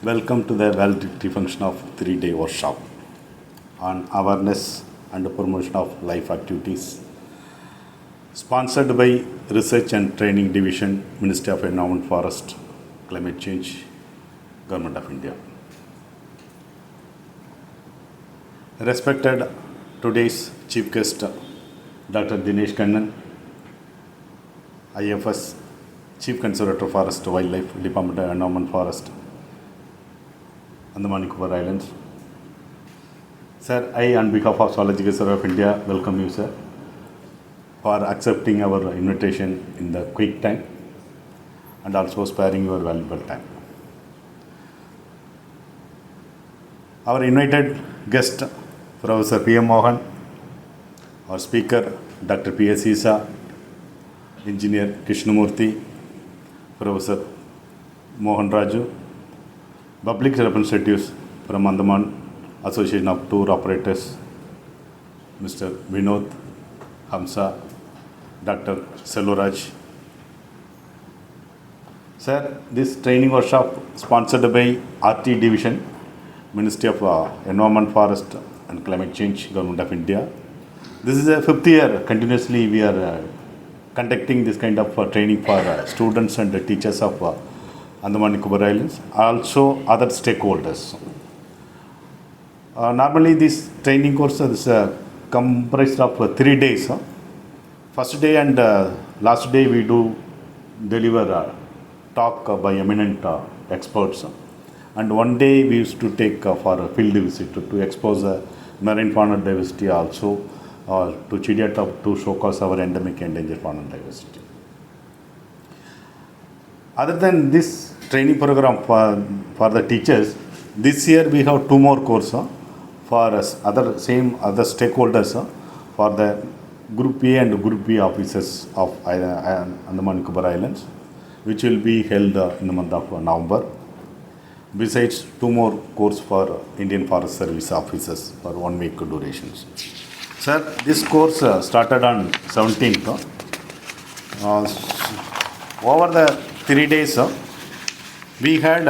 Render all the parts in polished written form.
Welcome to the Valedictory function of 3-day workshop on awareness and promotion of life activities, sponsored by Research and Training Division, Ministry of Environment, Forest, Climate Change, Government of India. Respected today's chief guest, Dr. Dinesh Kannan, IFS, Chief Conservator Forest Wildlife, Department of Environment, Forest, Andaman Nicobar Islands. Sir, I on behalf of Zoological Survey of India welcome you, sir, for accepting our invitation in the quick time and also sparing your valuable time. Our invited guest, Professor P.M. Mohan, our speaker, Dr. P.S. Isa, Engineer Krishnamurthy, Professor Mohan Raju, public representatives from Andaman Association of Tour Operators, Mr. Vinod, Hamsa, Dr. Selvaraj. Sir, this training workshop sponsored by RT Division, Ministry of Environment, Forest and Climate Change, Government of India. This is the 5th year continuously we are conducting this kind of training for students and teachers of Andaman Nicobar Islands, also other stakeholders. Normally this training course is comprised of 3 days. First day and last day we do deliver a talk by eminent experts, and one day we used to take for a field visit to expose marine fauna diversity, also to Chidiatop to showcase our endemic and endangered fauna diversity. Other than this training program for the teachers, this year we have 2 more courses for other stakeholders for the Group A and Group B officers of Andaman Nicobar Islands, which will be held in the month of November. Besides 2 more courses for Indian Forest Service officers for 1 week durations. Sir, this course started on 17th. Over the 3 days, we had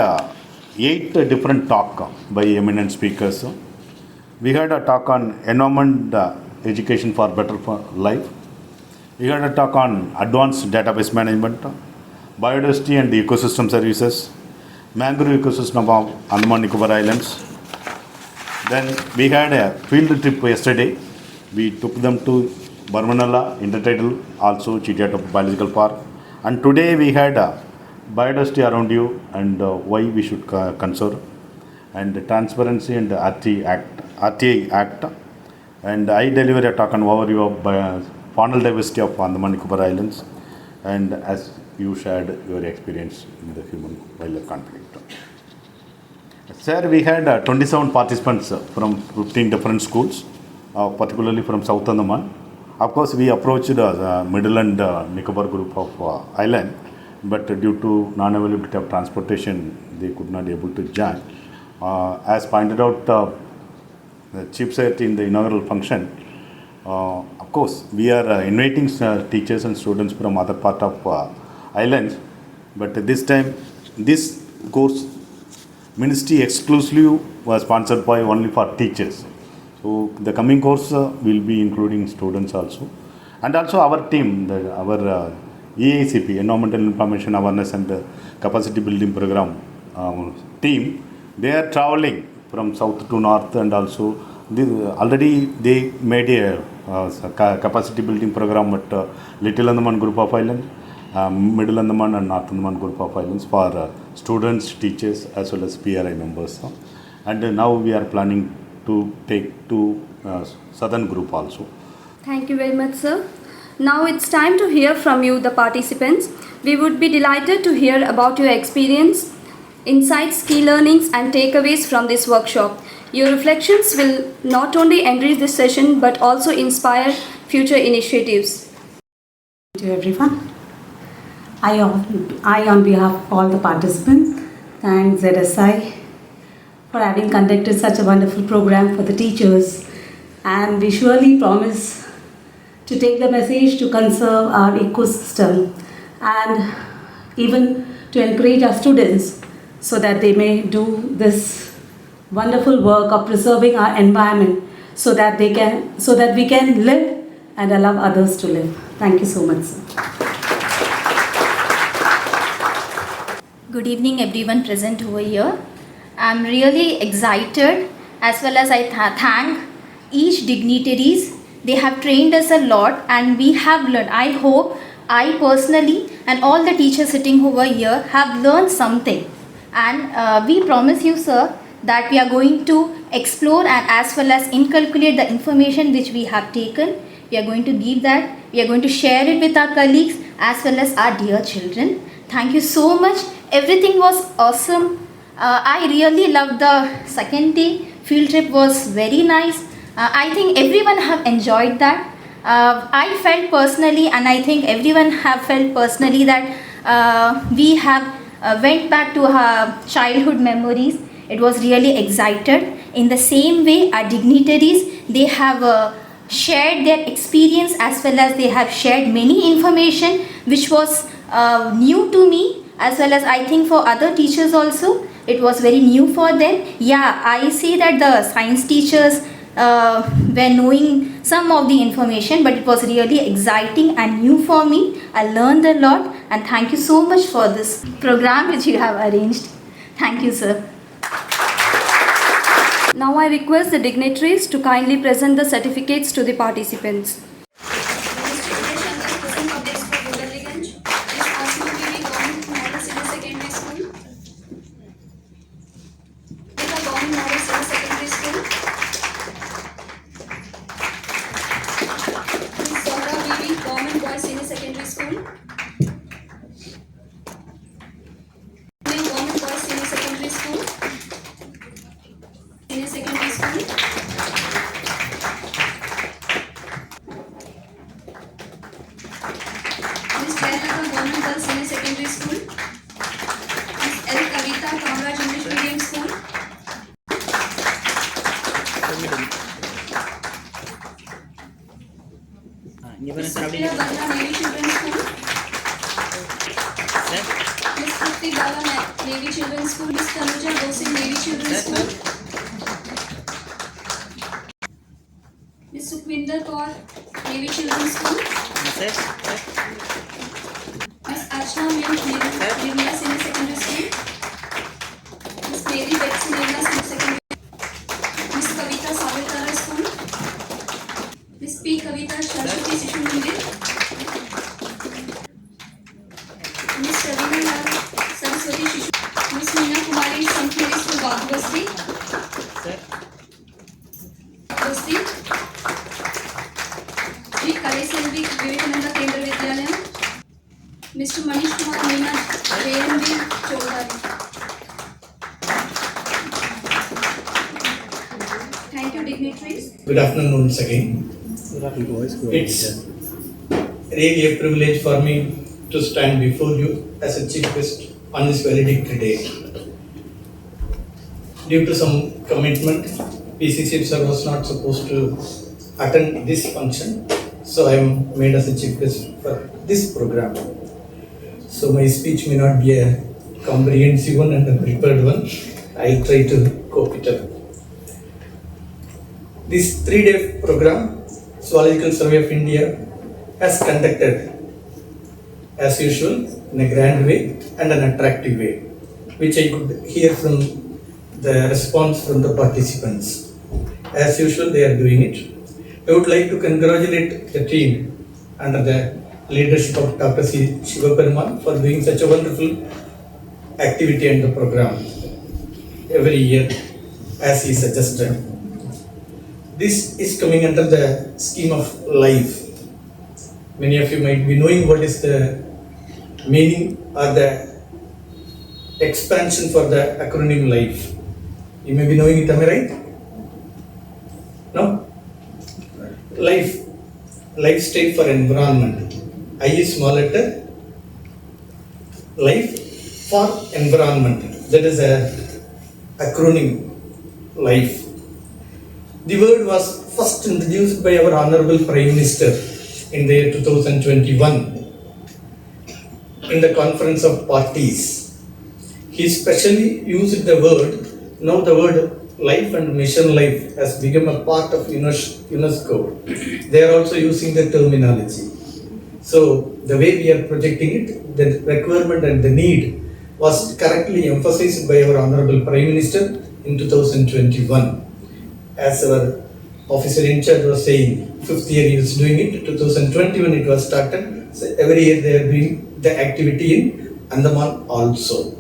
8 different talks by eminent speakers. We had a talk on environment education for better life. We had a talk on advanced database management, biodiversity and ecosystem services, mangrove ecosystem of Andaman Nicobar Islands. Then we had a field trip yesterday. We took them to Barmanala, Intertidal, also Chidiatop Biological Park. And today we had biodiversity around you and why we should conserve, and transparency and RTA Act. And I deliver a talk on overview of faunal diversity of Andaman Nicobar Islands, and as you shared your experience in the human-wildlife conflict. Sir, we had 27 participants from 15 different schools, particularly from South Andaman. Of course, we approached Middle and Nicobar group of island, but due to non-availability of transportation, they could not be able to join. As pointed out, the chief said in the inaugural function, of course, we are inviting teachers and students from other part of islands, but this time, this course, ministry exclusively was sponsored by only for teachers. So the coming course will be including students also, and also our team, our EICP, Environmental Information Awareness and Capacity Building Program team. They are traveling from south to north, and also already they made a capacity building program at Little Andaman Group of Islands, Middle Andaman and North Andaman Group of Islands for students, teachers as well as PRI members. And now we are planning to take to Southern Group also. Thank you very much, sir. Now it's time to hear from you, the participants. We would be delighted to hear about your experience, insights, key learnings and takeaways from this workshop. Your reflections will not only enrich this session but also inspire future initiatives. To everyone, I on behalf of all the participants, thank ZSI for having conducted such a wonderful program for the teachers. And we surely promise to take the message to conserve our ecosystem and even to encourage our students so that they may do this wonderful work of preserving our environment so that we can live and allow others to live. Thank you so much, sir. Good evening everyone present over here. I'm really excited as well as I thank each dignitaries. They have trained us a lot and we have learned. I hope I personally and all the teachers sitting over here have learned something. And we promise you, sir, that we are going to explore and as well as inculcate the information which we have taken. We are going to give that. We are going to share it with our colleagues as well as our dear children. Thank you so much. Everything was awesome. I really loved the second day. Field trip was very nice. I think everyone have enjoyed that. I felt personally and I think everyone have felt personally that we have went back to our childhood memories. It was really excited. In the same way, our dignitaries, they have shared their experience as well as they have shared many information which was new to me as well as I think for other teachers also. It was very new for them. Yeah, I see that the science teachers were knowing some of the information, but it was really exciting and new for me. I learned a lot and thank you so much for this program which you have arranged. Thank you, sir. Now I request the dignitaries to kindly present the certificates to the participants. Navy Children's School, Miss Tanuja Bose, Navy Children's School. Miss Sukhwinder Kaur, Navy Children's School. Miss Archana Mem, Nirmala Senior Secondary School. Miss Mary Betsy Nirmala Senior Secondary School. Miss Kavita Savetara School. Miss P. Kavita Saraswati Sishu Mandir. Miss Ravina Lal Saraswati Shishu. Miss Meena Kumari Sankhya School Bagwasti. Bagwasti. Shri Kaleselvi Vivekananda Kendra Vidyalaya. Mr. Manish Kumar Meena JMB Chodari. Thank you, dignitaries. Good afternoon once again. It's really a privilege for me to stand before you as a chief guest on this valedictory day. Due to some commitment, PCC sir was not supposed to attend this function, so I am made as a chief guest for this program. So my speech may not be a comprehensive one and a prepared one. I'll try to cope it up. This 3-day program, Zoological Survey of India, has conducted as usual in a grand way and an attractive way, which I could hear from the response from the participants. As usual, they are doing it. I would like to congratulate the team under the leadership of Dr. C. Shivaperumal for doing such a wonderful activity and the program every year as he suggested. This is coming under the scheme of life. Many of you might be knowing what is the meaning or the expansion for the acronym LIFE. You may be knowing it, am I right? No? Life state for environment. I is small letter. Life for environment. That is a acronym life. The word was first introduced by our Honorable Prime Minister in the year 2021 in the Conference of Parties. He specially used the word, now the word life and mission life has become a part of UNESCO. They are also using the terminology. So the way we are projecting it, the requirement and the need was correctly emphasized by our Honorable Prime Minister in 2021. As our officer in charge was saying, 5th year he was doing it, 2021 it was started. So every year they are doing the activity in Andaman also.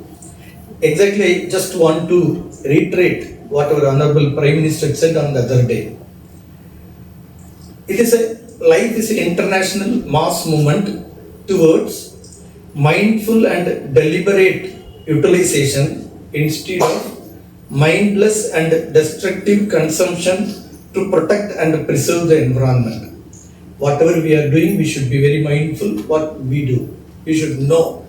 Exactly, I just want to reiterate what our Honorable Prime Minister said on the other day. Life is an international mass movement towards mindful and deliberate utilization instead of mindless and destructive consumption to protect and preserve the environment. Whatever we are doing, we should be very mindful what we do. We should know.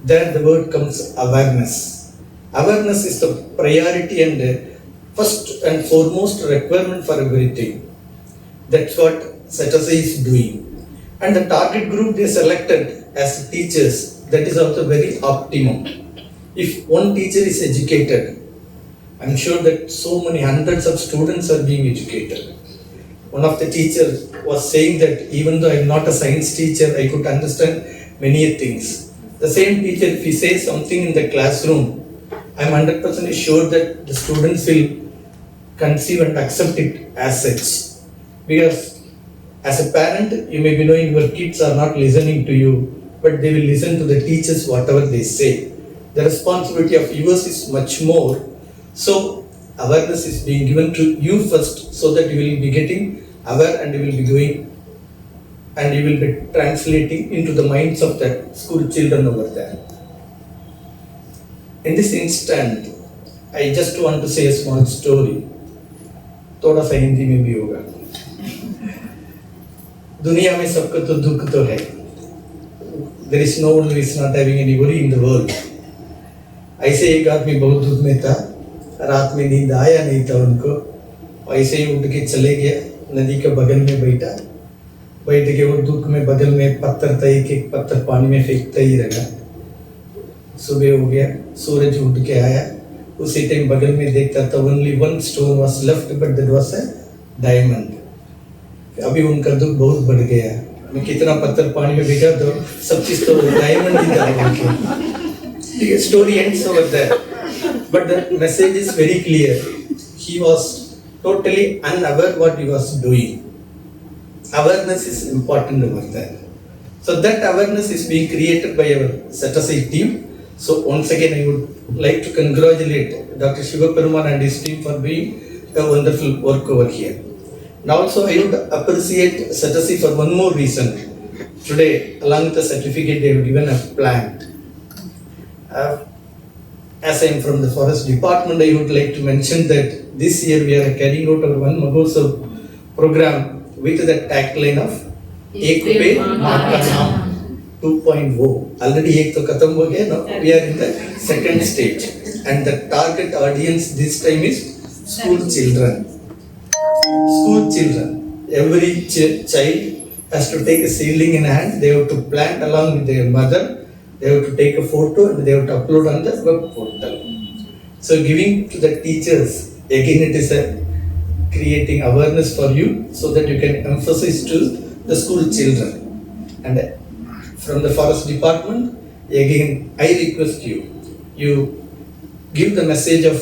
There the word comes awareness. Awareness is the priority and first and foremost requirement for everything. That's what ZSI is doing. And the target group they selected as teachers, that is also very optimum. If one teacher is educated, I'm sure that so many hundreds of students are being educated. One of the teachers was saying that even though I'm not a science teacher, I could understand many things. The same teacher, if he says something in the classroom, I'm 100% sure that the students will conceive and accept it as such. Because as a parent, you may be knowing your kids are not listening to you, but they will listen to the teachers whatever they say. The responsibility of yours is much more. So awareness is being given to you first, so that you will be getting aware and you will be going and you will be translating into the minds of the school children over there. In this instant, I just want to say a small story. थोड़ा सा हिंदी में भी होगा. दुनिया में सबको तो दुख तो है. There is no one who is not having any worry in the world. ऐसे एक आदमी बहुत दुख में था. रात में नींद आया नहीं था उनको. ऐसे ही उठ के चले गया. नदी के बगल में बैठा. बैठ के वो दुख में बगल में पत्थर था, एक एक पत्थर पानी में फेंकता ही रहा. सुबह हो गया. सूरज उठ के आया. उसी टाइम बगल में देखता था. Only one stone was left, but that was a diamond. अभी उनका दुख बहुत बढ़ गया. मैं कितना पत्थर पानी में फेंका तो सब चीज तो डायमंड ही था. Story ends over there, but the message is very clear. He was totally unaware what he was doing. Awareness is important over there. So that awareness is being created by our ZSI team. So once again I would like to congratulate Dr. Shivaperuman and his team for doing a wonderful work over here. Now also I would appreciate ZSI for one more reason. Today along with the certificate they have given a plant. As I am from the forest department, I would like to mention that this year we are carrying out our One Mahotsav program with the tagline of Ek Pe Maaka Naam 2.0. Already ek to khatam ho gaya, now we are in the second stage, and the target audience this time is school children. School children. Every child has to take a seedling in hand. They have to plant along with their mother. They have to take a photo and they have to upload on the web portal. So giving to the teachers, again it is a creating awareness for you so that you can emphasize to the school children. And from the forest department, again I request you give the message of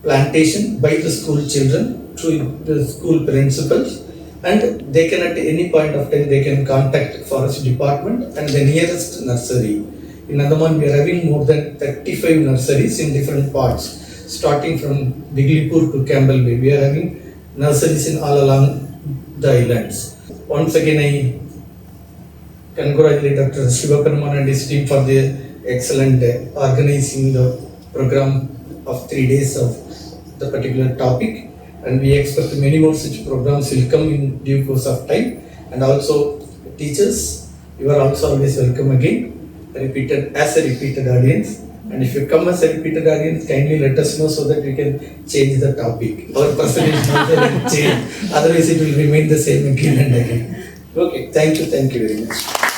plantation by the school children to the school principals, and they can at any point of time they can contact forest department and the nearest nursery. In Andaman we are having more than 35 nurseries in different parts, starting from Diglipur to Campbell Bay. We are having nurseries in all along the islands. Once again I congratulate Dr. Shivaperuman and his team for the excellent organizing the program of 3 days of the particular topic. And we expect many more such programs will come in due course of time. And also teachers, you are also always welcome again, as a repeated audience. And if you come as a repeated audience, kindly let us know so that we can change the topic. Our percentage will change. Otherwise, it will remain the same again and again. Okay, thank you very much.